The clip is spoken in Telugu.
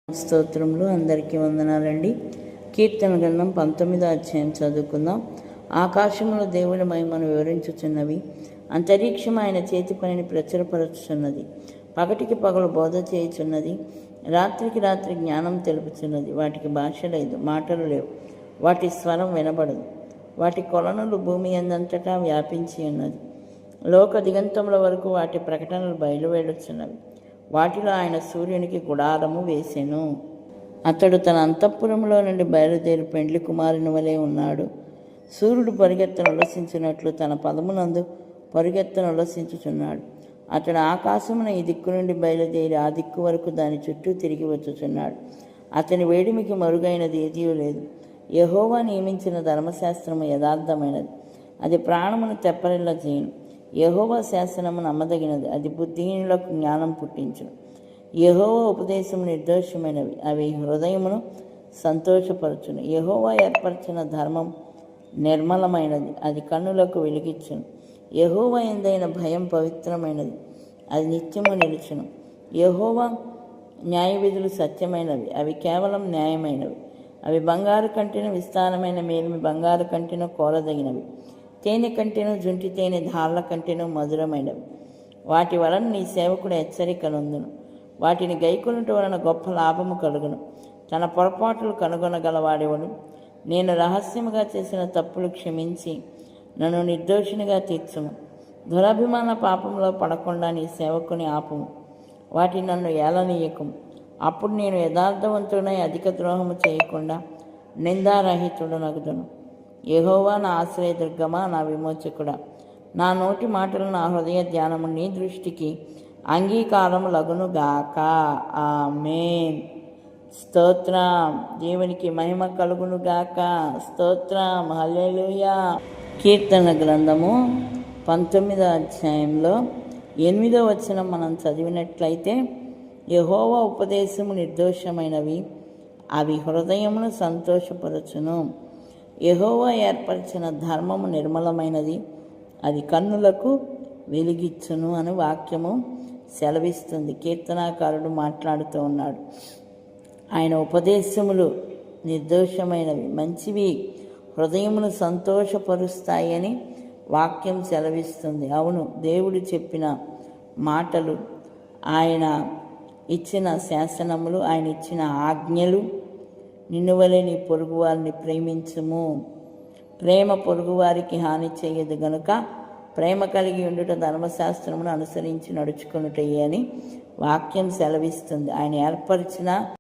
స్తోత్రములు. అందరికీ వందనాలండి. కీర్తన గ్రంథం 19వ అధ్యాయం చదువుకుందాం. ఆకాశములు దేవుని మహిమను వివరించుచున్నవి, అంతరిక్షం ఆయన చేతి పనిని ప్రచురపరచుచున్నది. పగటికి పగలు బోధ చేయుచున్నది, రాత్రికి రాత్రి జ్ఞానం తెలుపుచున్నది. వాటికి భాష లేదు, మాటలు లేవు, వాటి స్వరం వినబడదు. వాటి కొలనులు భూమి అందంతటా వ్యాపించి ఉన్నది. లోక దిగంతముల వరకు వాటి ప్రకటనలు బయలువెళ్ళుచున్నవి. వాటిలో ఆయన సూర్యునికి గుడారము వేసెను. అతడు తన అంతఃపురంలో నుండి బయలుదేరి పెండ్లి కుమారుని వలె ఉన్నాడు. సూర్యుడు పరిగెత్తను ఉల్లసించినట్లు తన పదమునందు పరిగెత్తను ఉల్లసించుచున్నాడు. అతడు ఆకాశమున ఈ దిక్కు నుండి బయలుదేరి ఆ దిక్కు వరకు దాని చుట్టూ తిరిగి వచ్చుచున్నాడు. అతని వేడిమికి మరుగైనది ఏదీ లేదు. యెహోవా నియమించిన ధర్మశాస్త్రము యథార్థమైనది, అది ప్రాణమును తెప్పరిల్ల చేయును. యెహోవా శాసనము నమ్మదగినది, అది బుద్ధిహీనులకు జ్ఞానం పుట్టించును. యెహోవా ఉపదేశము నిర్దోషమైనవి, అవి హృదయమును సంతోషపరచును. యెహోవా ఏర్పరచిన ధర్మం నిర్మలమైనది, అది కన్నులకు వెలిగిచ్చును. యెహోవా యందైన భయం పవిత్రమైనది, అది నిత్యము నిలుచును. యెహోవా న్యాయవిధులు సత్యమైనవి, అవి కేవలం న్యాయమైనవి. అవి బంగారు కంటెను విస్తారమైన మేలిమి బంగారు కంటెను కోరదగినవి. తేనె కంటెను జుంటి తేనె ధారల కంటెను మధురమైనవి. వాటి వలన నీ సేవకుడు హెచ్చరిక నొందును. వాటిని గైకొనుట వలన గొప్ప లాభము కలుగును. తన పొరపాట్లు కనుగొనగలవాడెవడు? నేను రహస్యముగా చేసిన తప్పులు క్షమించి నన్ను నిర్దోషినిగా తీర్చుము. దురభిమాన పాపంలో పడకుండా నీ సేవకుని ఆపుము. వాటి నన్ను ఏలనీయకుము. అప్పుడు నేను యథార్థవంతుడై అధిక ద్రోహము చేయకుండా నిందారహితుడనగుదును. యెహోవా నా ఆశ్రయదుర్గమా, నా విమోచకుడా, నా నోటి మాటలు నా హృదయ ధ్యానము నీ దృష్టికి అంగీకారము లగునుగాక. ఆమేన్. స్తోత్రం. దేవునికి మహిమ కలుగునుగాక. స్తోత్రం. హల్లెలూయా. కీర్తన గ్రంథము 19వ అధ్యాయంలో 8వ వచనం మనం చదివినట్లయితే, యెహోవా ఉపదేశము నిర్దోషమైనవి, అవి హృదయమును సంతోషపరచును. యెహోవా ఏర్పరిచిన ధర్మము నిర్మలమైనది, అది కన్నులకు వెలిగిచ్చును అని వాక్యము సెలవిస్తుంది. కీర్తనాకారుడు మాట్లాడుతూ ఉన్నాడు. ఆయన ఉపదేశములు నిర్దోషమైనవి, మంచివి, హృదయమును సంతోషపరుస్తాయని వాక్యం సెలవిస్తుంది. అవును, దేవుడు చెప్పిన మాటలు, ఆయన ఇచ్చిన శాసనములు, ఆయన ఇచ్చిన ఆజ్ఞలు, నిన్ను వలె నీ పొరుగువారిని ప్రేమించుము, ప్రేమ పొరుగువారికి హాని చేయదు గనుక ప్రేమ కలిగి ఉండుట ధర్మశాస్త్రమును అనుసరించి నడుచుకొనుటయే అని వాక్యం సెలవిస్తుంది. ఆయన ఏర్పరిచిన